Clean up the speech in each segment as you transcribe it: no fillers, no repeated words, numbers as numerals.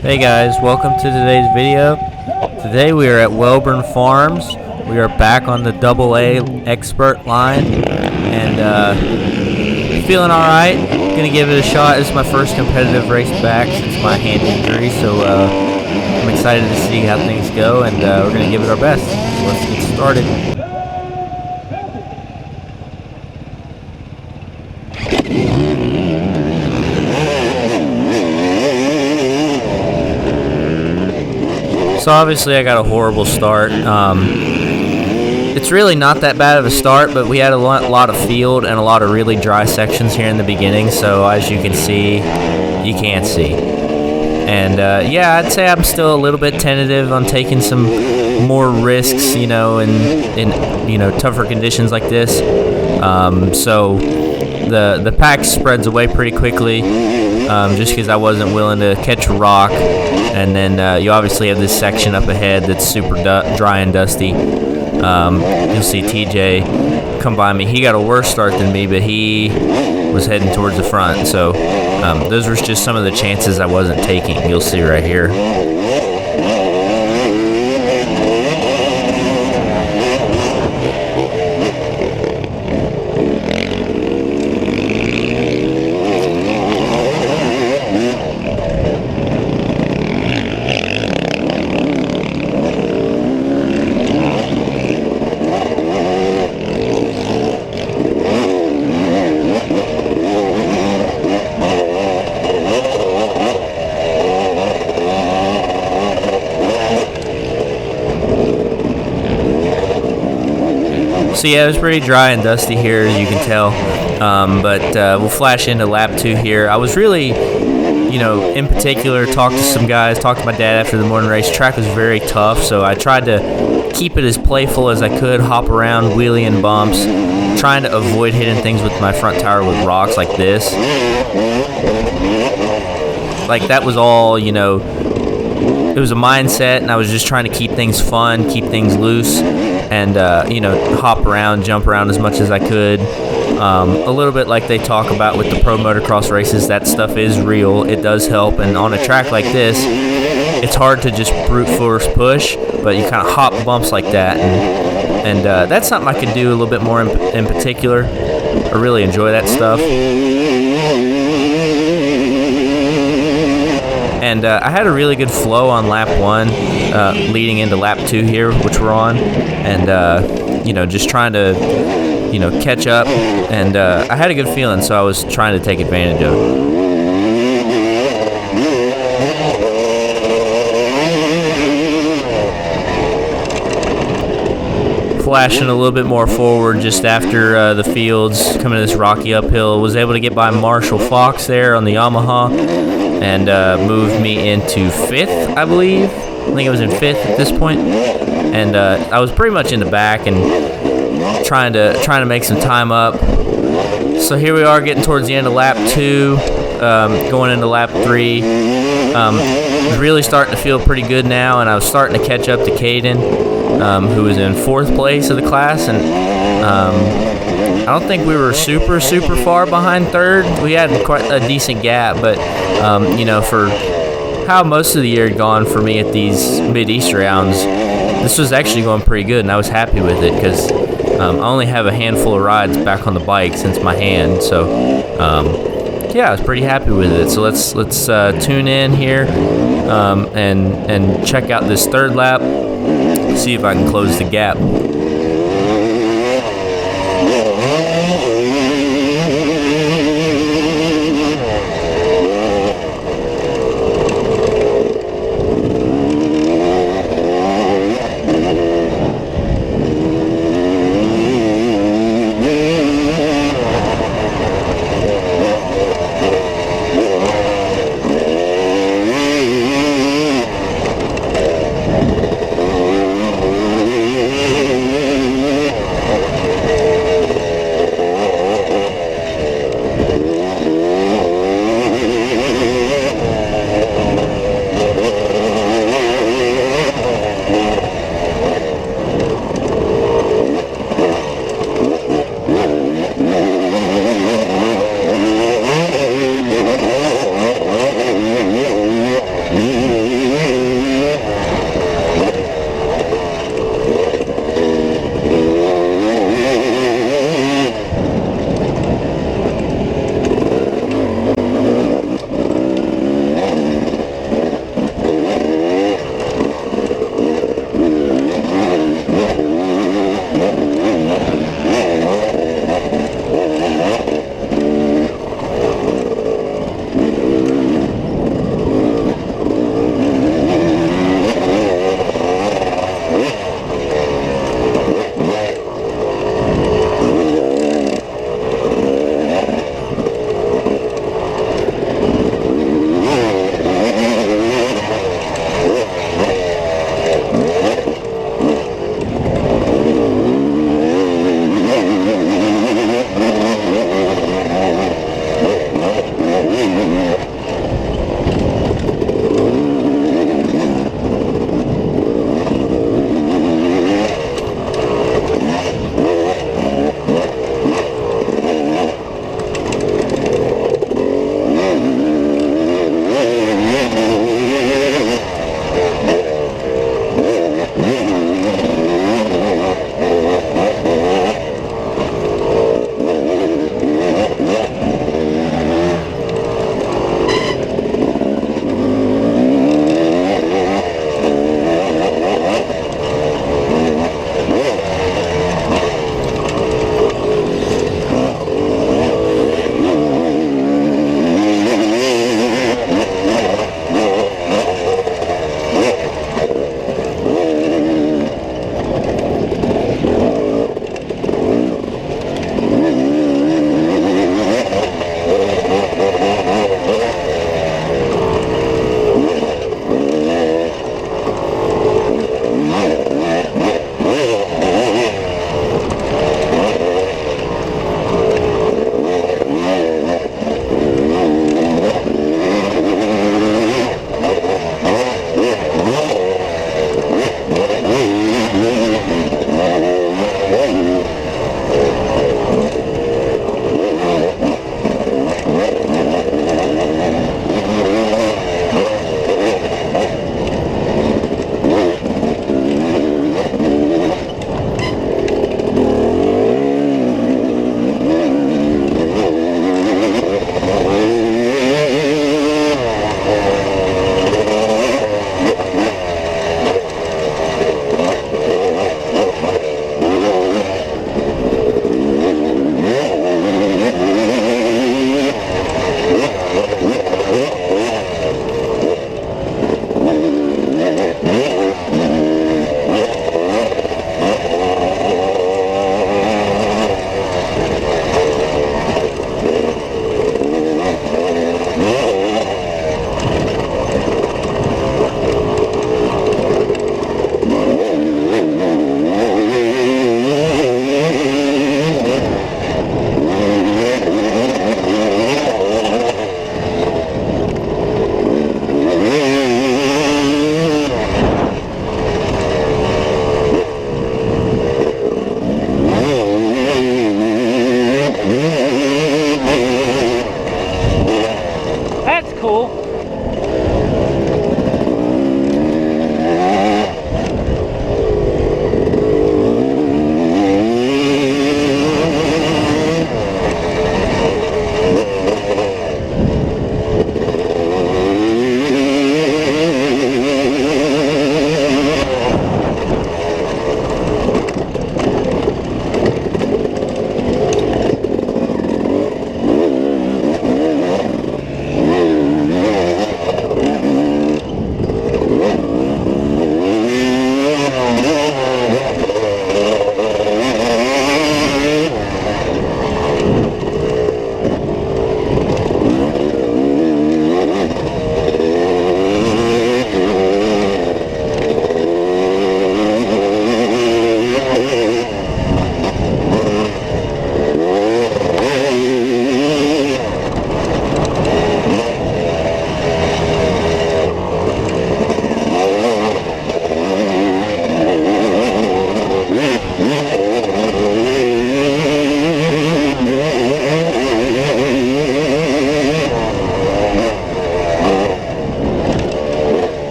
Hey guys, welcome to today's video. Today we are at Welborn Farms. We are back on the AA expert line and feeling alright. Gonna give it a shot. This is my first competitive race back since my hand injury, so I'm excited to see how things go, and we're gonna give it our best. So let's get started. So obviously I got a horrible start. It's really not that bad of a start, but we had a lot of field and a lot of really dry sections here in the beginning, so as you can see, you can't see. And yeah, I'd say I'm still a little bit tentative on taking some more risks, in tougher conditions like this. So the pack spreads away pretty quickly, just because I wasn't willing to catch a rock. And then you obviously have this section up ahead that's super dry and dusty. You'll see TJ come by me. He got a worse start than me, but he was heading towards the front. So those were just some of the chances I wasn't taking. You'll see right here. So yeah, it was pretty dry and dusty here, as you can tell, but we'll flash into lap 2 here. I was really, in particular, talked to some guys, talked to my dad after the morning race. Track was very tough, so I tried to keep it as playful as I could, hop around, wheelie and bumps, trying to avoid hitting things with my front tire with rocks like this. Like, that was all, it was a mindset, and I was just trying to keep things fun, keep things loose, and hop around, jump around as much as I could. A little bit like they talk about with the pro motocross races, that stuff is real. It does help, and on a track like this, it's hard to just brute force push, but you kind of hop bumps like that, and that's something I could do a little bit more in particular. I really enjoy that stuff. And I had a really good flow on lap 1, leading into lap 2 here, which we're on, and just trying to catch up, and I had a good feeling, so I was trying to take advantage of it. Flashing a little bit more forward just after the fields, coming to this rocky uphill, was able to get by Marshall Fox there on the Yamaha, and moved me into 5th, I believe. I think I was in 5th at this point, and I was pretty much in the back and trying to make some time up. So here we are, getting towards the end of lap 2, going into lap 3. Really starting to feel pretty good now, and I was starting to catch up to Caden, who was in 4th place of the class, and I don't think we were super far behind 3rd. We had quite a decent gap, but for how most of the year had gone for me at these Mideast rounds, this was actually going pretty good, and I was happy with it because I only have a handful of rides back on the bike since my hand. So yeah, I was pretty happy with it. So let's tune in here and check out this 3rd lap, see if I can close the gap.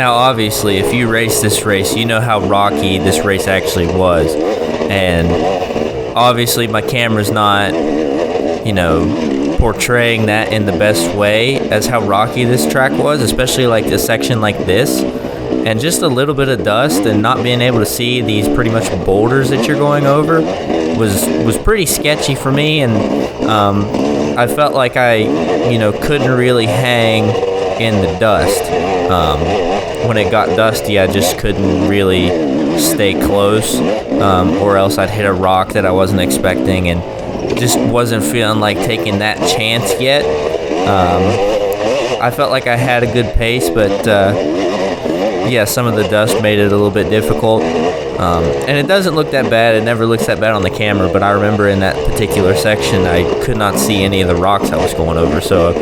Now, obviously, if you race this race, you know how rocky this race actually was. And obviously, my camera's not, you know, portraying that in the best way as how rocky this track was, especially like a section like this. And just a little bit of dust and not being able to see these pretty much boulders that you're going over was pretty sketchy for me. And I felt like I, you know, couldn't really hang in the dust. When it got dusty, I just couldn't really stay close, or else I'd hit a rock that I wasn't expecting, and just wasn't feeling like taking that chance yet. I felt like I had a good pace, but yeah, some of the dust made it a little bit difficult. And it doesn't look that bad. It never looks that bad on the camera, but I remember in that particular section, I could not see any of the rocks I was going over. So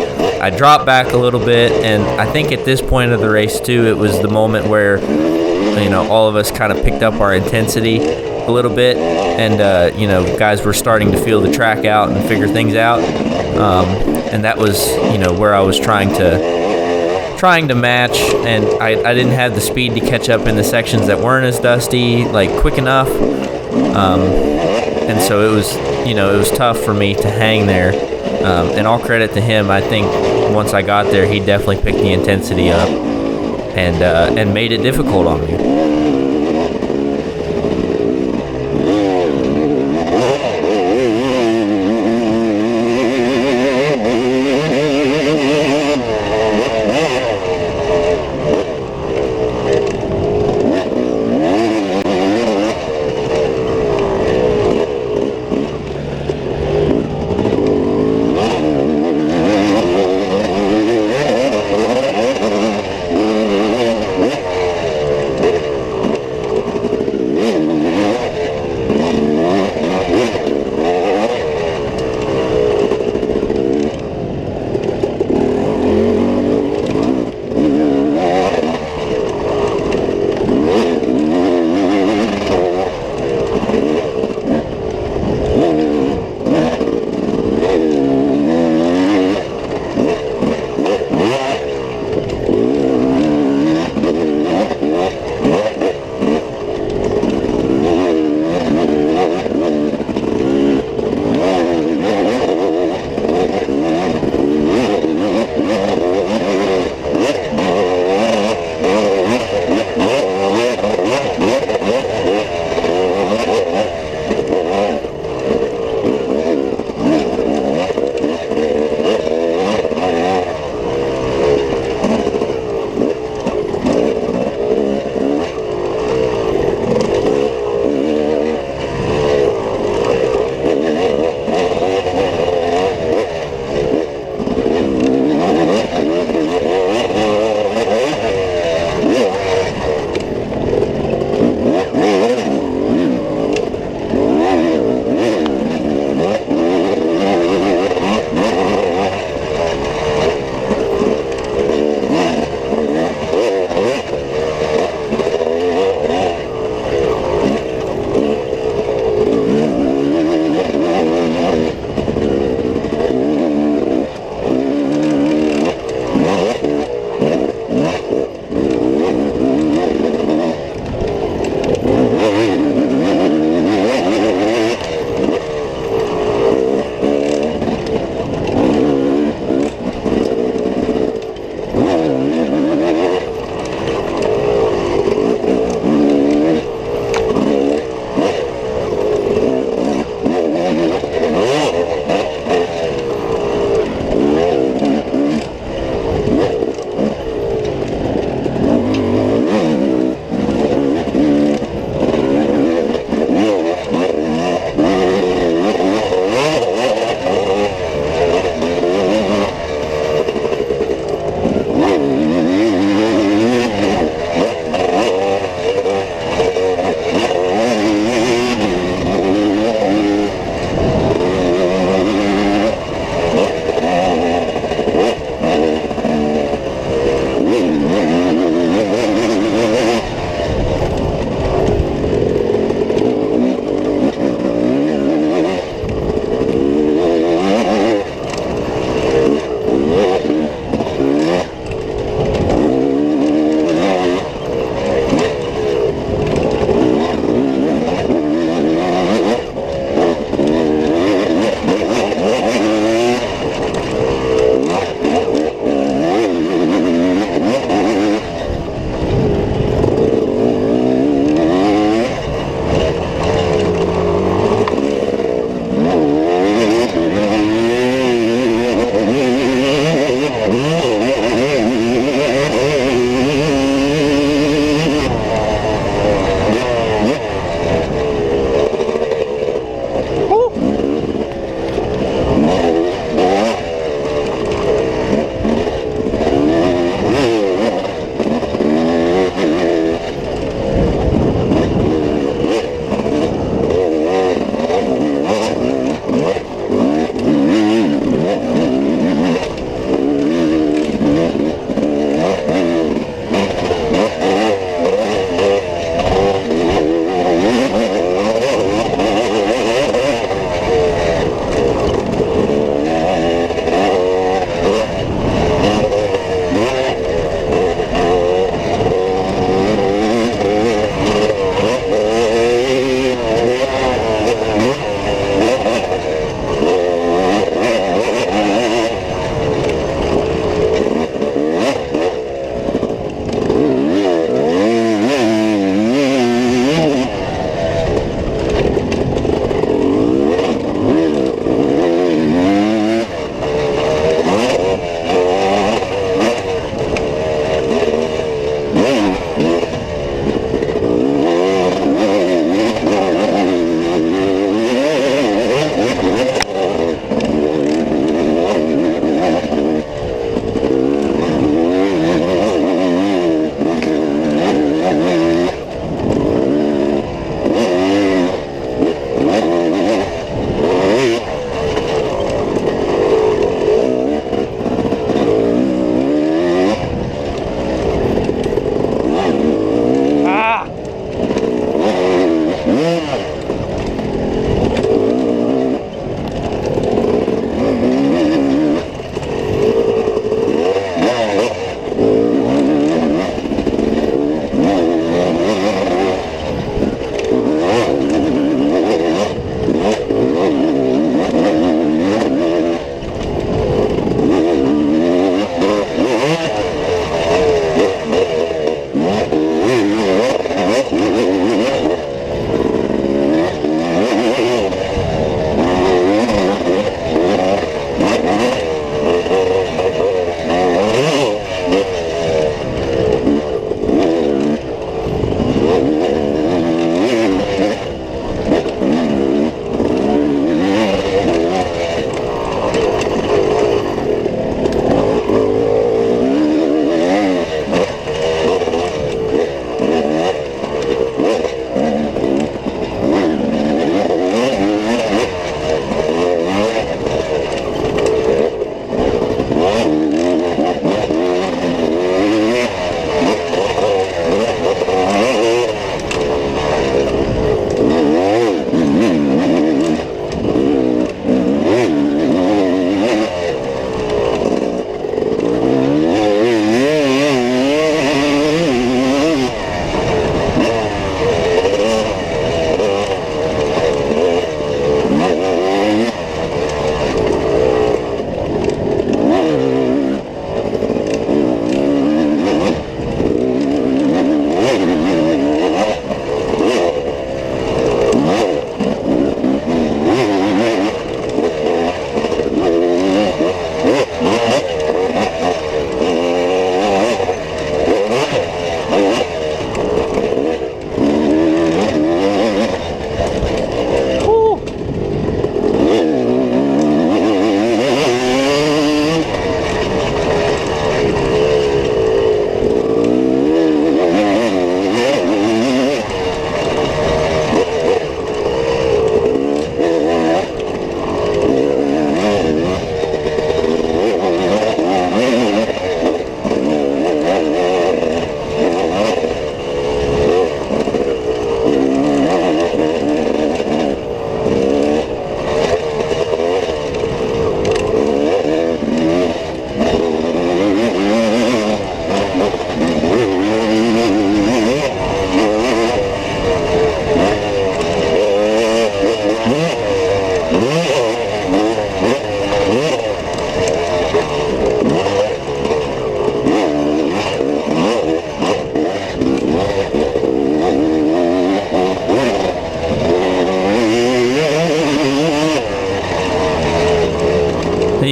I dropped back a little bit, and I think at this point of the race, too, it was the moment where, you know, all of us kind of picked up our intensity a little bit, and, you know, guys were starting to feel the track out and figure things out. And that was, you know, where I was trying to match, and I didn't have the speed to catch up in the sections that weren't as dusty, like, quick enough. And so it was, you know, it was tough for me to hang there. And all credit to him. I think once I got there, he definitely picked the intensity up and made it difficult on me.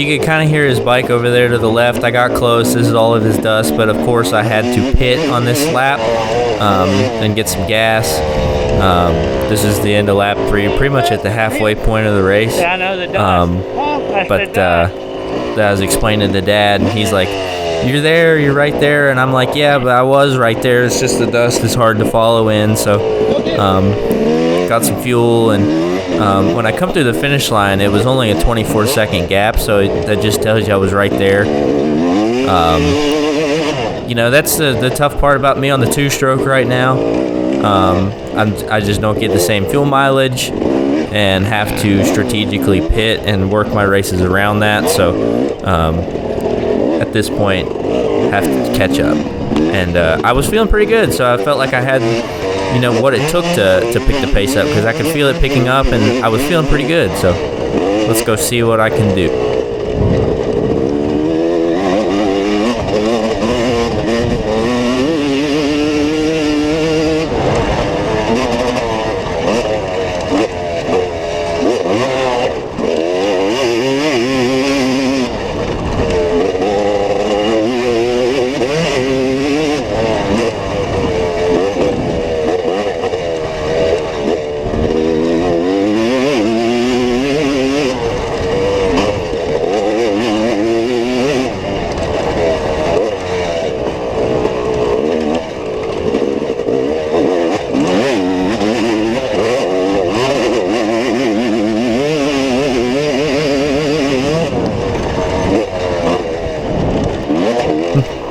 you could kind of hear his bike over there to the left. I got close. This is all of his dust, but of course I had to pit on this lap and get some gas. This is the end of lap 3, pretty much at the halfway point of the race. Yeah, I know the dust. But I was explaining to Dad, and he's like, "You're there, you're right there," and I'm like, "Yeah, but I was right there. It's just the dust is hard to follow in." So, got some fuel, and when I come through the finish line, it was only a 24-second gap, so that just tells you I was right there. You know, that's the tough part about me on the 2-stroke right now. I just don't get the same fuel mileage and have to strategically pit and work my races around that. So at this point, have to catch up. And I was feeling pretty good, so I felt like I had, you know, what it took to pick the pace up, because I could feel it picking up, and I was feeling pretty good. So let's go see what I can do.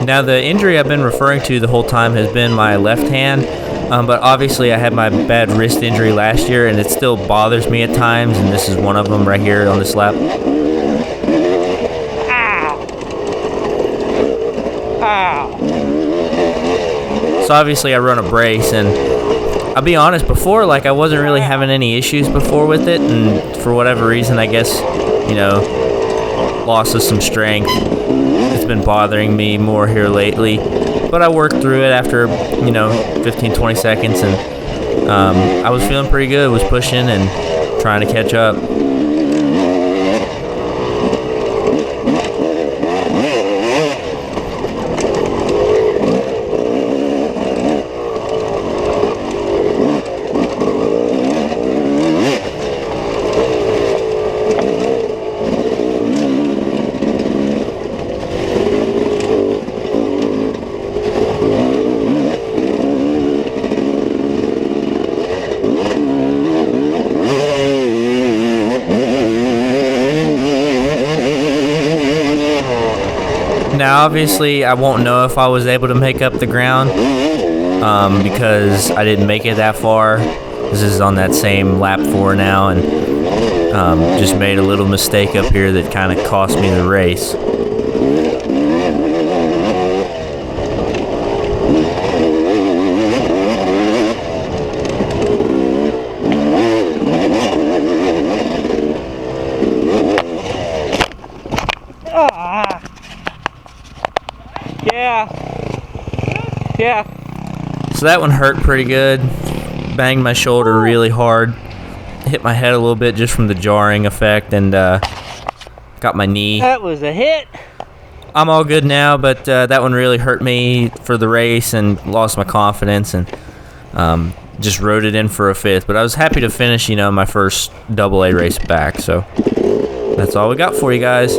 Now, the injury I've been referring to the whole time has been my left hand, but obviously I had my bad wrist injury last year, and it still bothers me at times, and this is one of them right here on this lap. Ow! Ow! So obviously I run a brace, and I'll be honest, before, like, I wasn't really having any issues before with it, and for whatever reason, I guess, you know, loss of some strength, it's been bothering me more here lately, but I worked through it after, you know, 15-20 seconds, and I was feeling pretty good, was pushing and trying to catch up. Now, obviously, I won't know if I was able to make up the ground because I didn't make it that far. This is on that same lap 4 now, and just made a little mistake up here that kind of cost me the race. Yeah. So that one hurt pretty good. Banged my shoulder really hard. Hit my head a little bit just from the jarring effect, and got my knee. That was a hit. I'm all good now, but that one really hurt me for the race and lost my confidence, and just rode it in for a 5th. But I was happy to finish, you know, my first AA race back. So that's all we got for you guys.